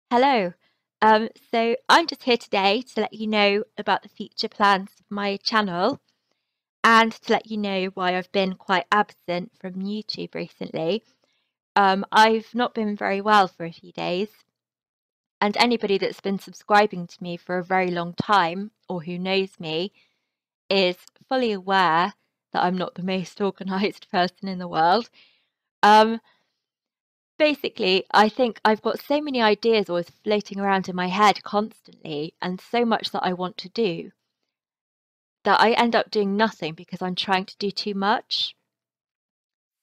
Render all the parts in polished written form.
Hello. So I'm just here today to let you know about the future plans of my channel and to let you know why I've been quite absent from YouTube recently. I've not been very well for a few days, and anybody that's been subscribing to me for a very long time or who knows me is fully aware that I'm not the most organized person in the world. Um, Basically, I think I've got so many ideas always floating around in my head constantly, and so much that I want to do that I end up doing nothing because I'm trying to do too much.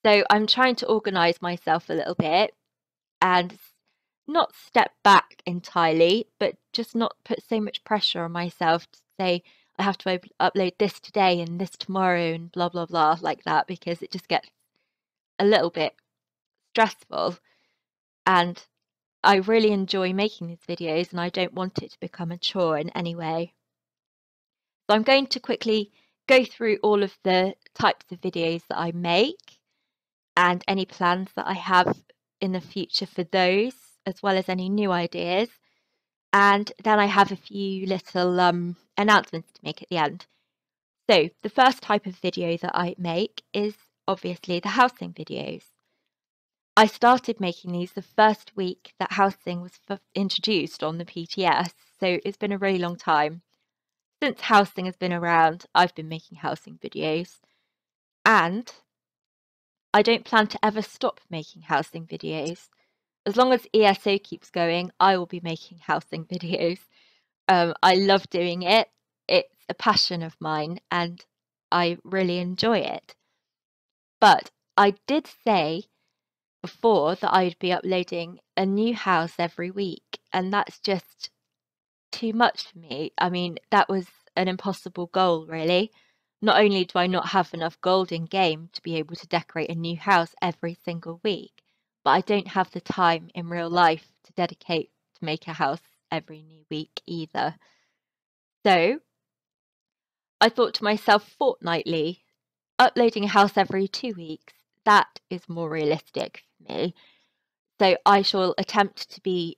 So I'm trying to organize myself a little bit and not step back entirely, but just not put so much pressure on myself to say I have to upload this today and this tomorrow and blah blah blah like that because it just gets a little bit stressful. And I really enjoy making these videos and I don't want it to become a chore in any way. So I'm going to quickly go through all of the types of videos that I make and any plans that I have in the future for those, as well as any new ideas. And then I have a few little announcements to make at the end. So the first type of video that I make is obviously the housing videos. I started making these the first week that housing was introduced on the PTS, so it's been a really long time. Since housing has been around, I've been making housing videos, and I don't plan to ever stop making housing videos. As long as ESO keeps going, I will be making housing videos. I love doing it. It's a passion of mine, and I really enjoy it. But I did say before that I'd be uploading a new house every week, and that's just too much for me. I mean, that was an impossible goal, really. Not only do I not have enough gold in game to be able to decorate a new house every single week, but I don't have the time in real life to dedicate to make a house every new week either. So I thought to myself fortnightly, uploading a house every 2 weeks, that is more realistic for me. So I shall attempt to be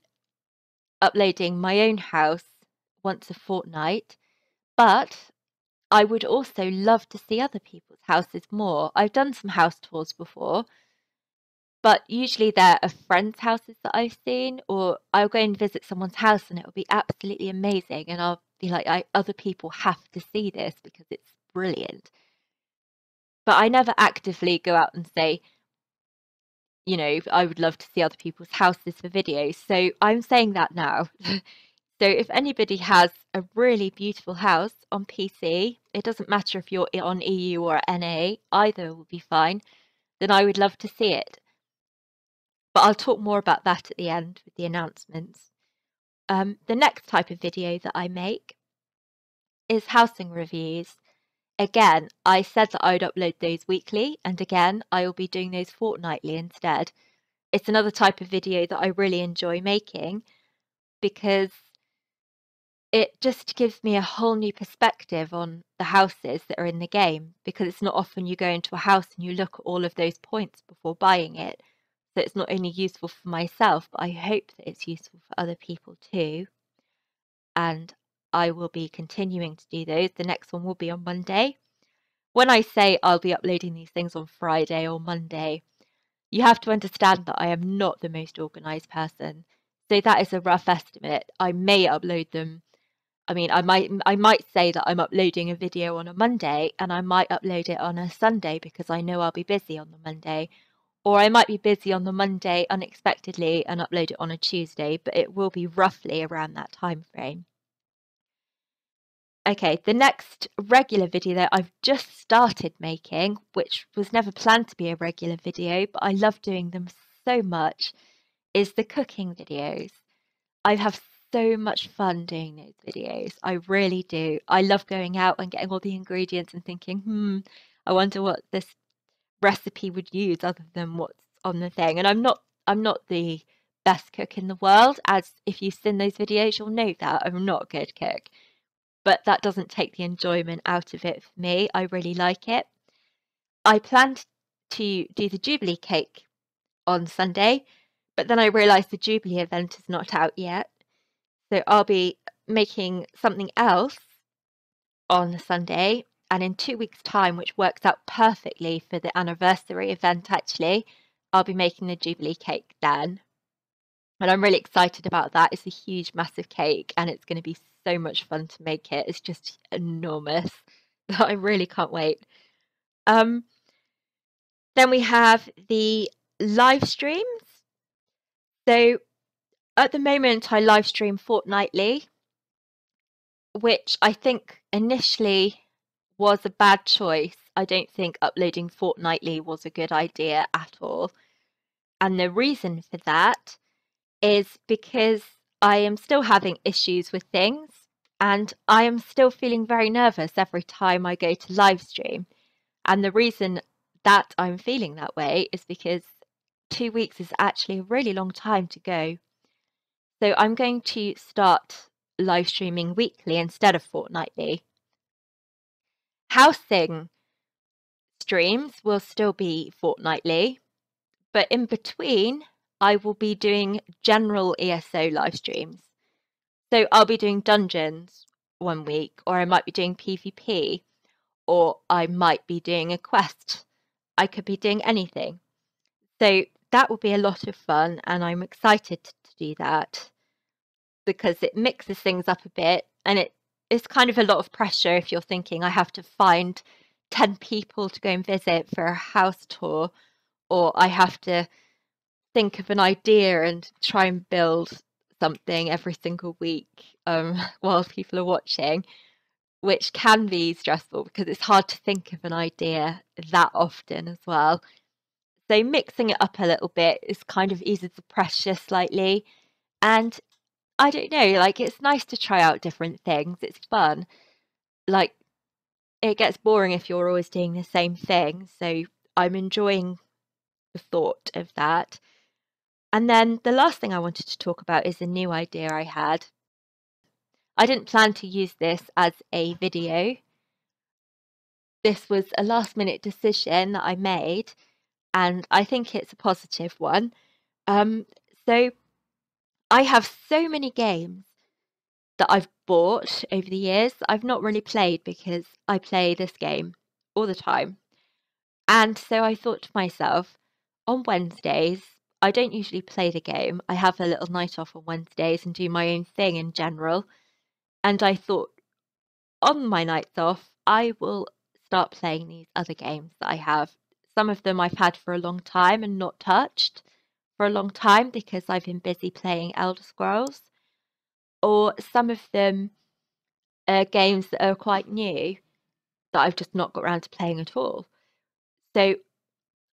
uploading my own house once a fortnight, but I would also love to see other people's houses more. I've done some house tours before, but usually they're of friends' houses that I've seen, or I'll go and visit someone's house and it'll be absolutely amazing, and I'll be like, other people have to see this because it's brilliant. But I never actively go out and say, I would love to see other people's houses for videos. So I'm saying that now. So if anybody has a really beautiful house on PC, it doesn't matter if you're on EU or NA, either will be fine, then I would love to see it. But I'll talk more about that at the end with the announcements. The next type of video that I make is housing reviews. Again, I said that I'd upload those weekly, and again, I will be doing those fortnightly instead. It's another type of video that I really enjoy making because it just gives me a whole new perspective on the houses that are in the game, because it's not often you go into a house and you look at all of those points before buying it. So it's not only useful for myself, but I hope that it's useful for other people too. And I will be continuing to do those. The next one will be on Monday. When I say I'll be uploading these things on Friday or Monday, you have to understand that I am not the most organized person. So that is a rough estimate. I may upload them. I mean, I might say that I'm uploading a video on a Monday and I might upload it on a Sunday because I know I'll be busy on the Monday. Or I might be busy on the Monday unexpectedly and upload it on a Tuesday, but it will be roughly around that time frame. Okay, the next regular video that I've just started making, which was never planned to be a regular video, but I love doing them so much, is the cooking videos. I have so much fun doing those videos. I really do. I love going out and getting all the ingredients and thinking, I wonder what this recipe would use other than what's on the thing. And I'm not the best cook in the world, as if you've seen those videos, you'll know that I'm not a good cook. But that doesn't take the enjoyment out of it for me. I really like it. I planned to do the Jubilee cake on Sunday, But then I realised the Jubilee event is not out yet. So I'll be making something else on Sunday. And in 2 weeks' time, which works out perfectly for the anniversary event, actually, I'll be making the Jubilee cake then. And I'm really excited about that. It's a huge, massive cake, and it's going to be so much fun to make it. It's just enormous. I really can't wait. Then we have the live streams. So at the moment, I live stream fortnightly, which I think initially was a bad choice. I don't think uploading fortnightly was a good idea at all. And the reason for that is because I am still having issues with things, and I am still feeling very nervous every time I go to live stream. And the reason that I'm feeling that way is because 2 weeks is actually a really long time to go. So I'm going to start live streaming weekly instead of fortnightly. Housing streams will still be fortnightly, but in between, I will be doing general ESO live streams. So I'll be doing dungeons one week, or I might be doing PvP, or I might be doing a quest. I could be doing anything. So that will be a lot of fun, and I'm excited to do that because it mixes things up a bit, and it's kind of a lot of pressure if you're thinking I have to find 10 people to go and visit for a house tour, or I have to think of an idea and try and build something every single week while people are watching, which can be stressful because it's hard to think of an idea that often as well. So mixing it up a little bit is kind of eases the pressure slightly. And I don't know, like it's nice to try out different things. It's fun. Like it gets boring if you're always doing the same thing. So I'm enjoying the thought of that. And then the last thing I wanted to talk about is a new idea I had. I didn't plan to use this as a video. This was a last minute decision that I made, and I think it's a positive one. So I have so many games that I've bought over the years that I've not really played because I play this game all the time. And so I thought to myself, on Wednesdays, I don't usually play the game. I have a little night off on Wednesdays and do my own thing in general. And I thought, on my nights off, I will start playing these other games that I have. Some of them I've had for a long time and not touched for a long time because I've been busy playing Elder Scrolls. Or some of them are games that are quite new that I've just not got around to playing at all. So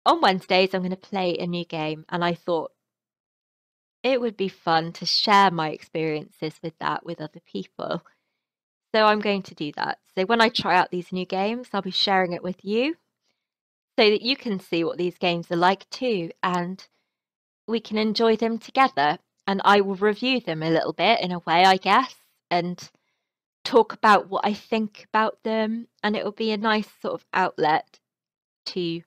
on Wednesdays, I'm going to play a new game, and I thought it would be fun to share my experiences with that with other people. So I'm going to do that. So when I try out these new games, I'll be sharing it with you so that you can see what these games are like too, and we can enjoy them together. And I will review them a little bit in a way, I guess, and talk about what I think about them. And it will be a nice sort of outlet to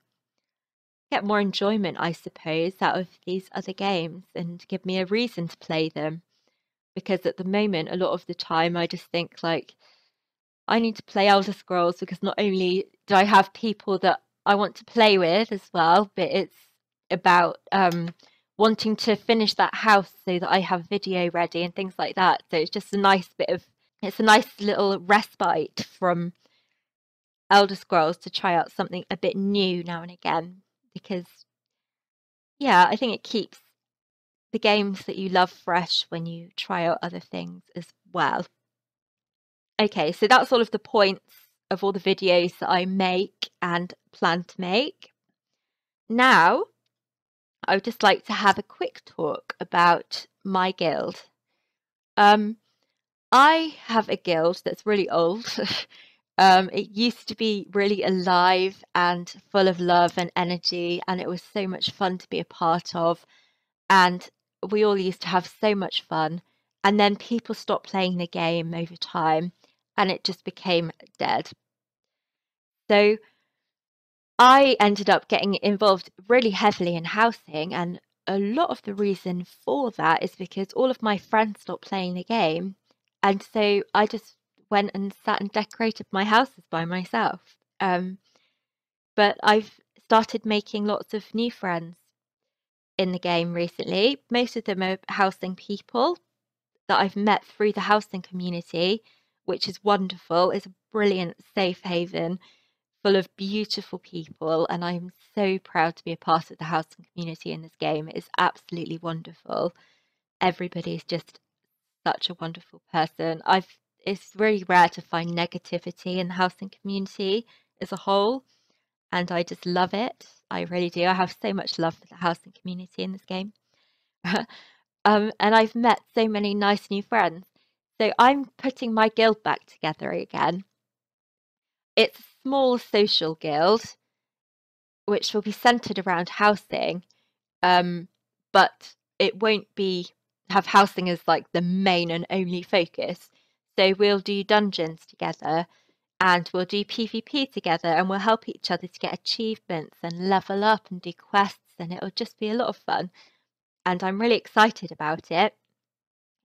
get more enjoyment, I suppose, out of these other games and give me a reason to play them. Because at the moment, a lot of the time, I just think like I need to play Elder Scrolls because not only do I have people that I want to play with as well, but it's about wanting to finish that house so that I have video ready and things like that. So it's just a nice it's a nice little respite from Elder Scrolls to try out something a bit new now and again because yeah, I think it keeps the games that you love fresh when you try out other things as well. Okay, so that's all of the points of all the videos that I make and plan to make. Now, I would just like to have a quick talk about my guild. I have a guild that's really old. It used to be really alive and full of love and energy, and it was so much fun to be a part of. And we all used to have so much fun. And then people stopped playing the game over time, and it just became dead. So I ended up getting involved really heavily in housing, and a lot of the reason for that is because all of my friends stopped playing the game, and so I just went and sat and decorated my houses by myself. But I've started making lots of new friends in the game recently. Most of them are housing people that I've met through the housing community, which is wonderful. It's a brilliant safe haven full of beautiful people, and I'm so proud to be a part of the housing community in this game. It is absolutely wonderful. Everybody's just such a wonderful person. It's really rare to find negativity in the housing community as a whole, and I just love it. I really do. I have so much love for the housing community in this game. And I've met so many nice new friends. So I'm putting my guild back together again. It's a small social guild, which will be centered around housing, but it won't be have housing as like the main and only focus. So we'll do dungeons together, and we'll do PvP together, and we'll help each other to get achievements and level up and do quests, and it'll just be a lot of fun. And I'm really excited about it.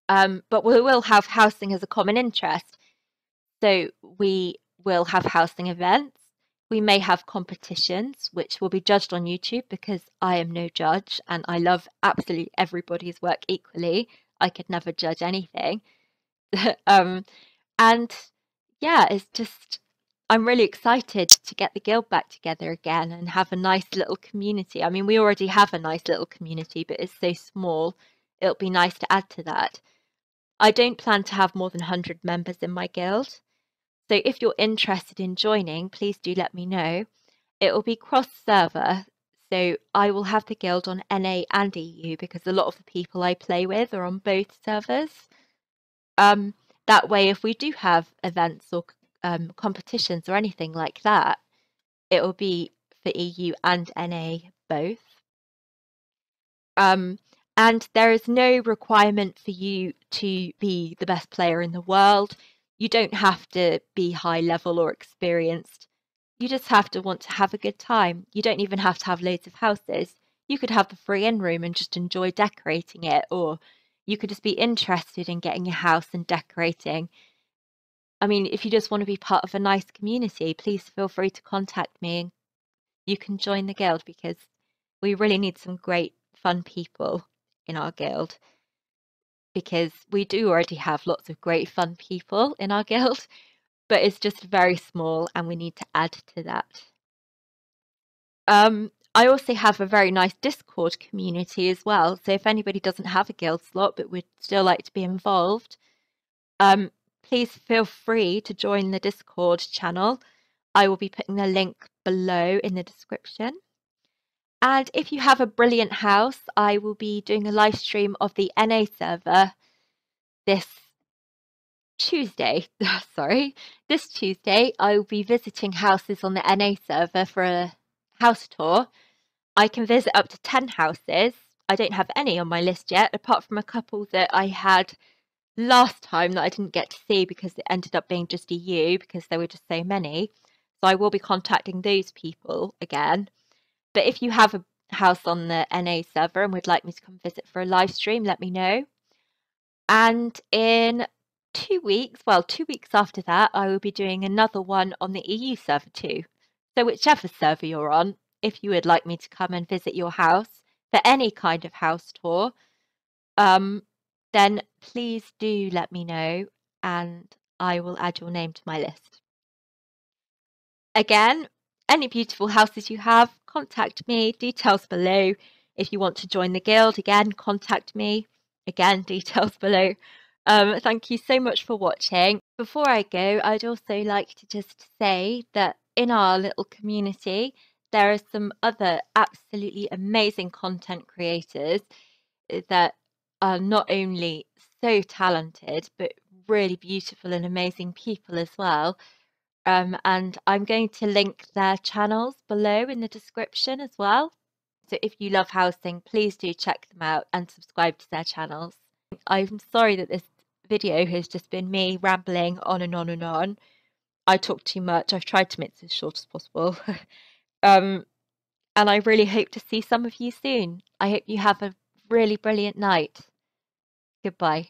But we will have housing as a common interest. So we will have housing events. We may have competitions, which will be judged on YouTube because I am no judge and I love absolutely everybody's work equally. I could never judge anything. um, and yeah, I'm really excited to get the guild back together again and have a nice little community. I mean, we already have a nice little community, but it's so small. It'll be nice to add to that. I don't plan to have more than 100 members in my guild. So if you're interested in joining, please do let me know. It will be cross-server, so I will have the guild on NA and EU because a lot of the people I play with are on both servers. That way, if we do have events or competitions or anything like that, it will be for EU and NA both. And there is no requirement for you to be the best player in the world. You don't have to be high level or experienced. You just have to want to have a good time. You don't even have to have loads of houses. You could have the free in room and just enjoy decorating it, or you could just be interested in getting your house and decorating. I mean, if you just want to be part of a nice community, please feel free to contact me and you can join the guild because we really need some great, fun people in our guild because we do already have lots of great, fun people in our guild, but it's just very small and we need to add to that. I also have a very nice Discord community as well. So if anybody doesn't have a guild slot but would still like to be involved, please feel free to join the Discord channel. I will be putting the link below in the description. And if you have a brilliant house, I will be doing a live stream of the NA server this Tuesday. This Tuesday I will be visiting houses on the NA server for a house tour. I can visit up to 10 houses. I don't have any on my list yet, apart from a couple that I had last time that I didn't get to see because it ended up being just EU because there were just so many. So I will be contacting those people again. But if you have a house on the NA server and would like me to come visit for a live stream, let me know. And in 2 weeks, well, 2 weeks after that, I will be doing another one on the EU server too. So whichever server you're on, if you would like me to come and visit your house for any kind of house tour, then please do let me know and I will add your name to my list. Again, any beautiful houses you have, contact me, details below. If you want to join the guild, again, contact me. Again, details below. Thank you so much for watching. Before I go, I'd also like to just say that in our little community, there are some other absolutely amazing content creators that are not only so talented, but really beautiful and amazing people as well. And I'm going to link their channels below in the description as well. So if you love housing, please do check them out and subscribe to their channels. I'm sorry that this video has just been me rambling on and on and on. I talk too much. I've tried to make this as short as possible. and I really hope to see some of you soon. I hope you have a really brilliant night. Goodbye.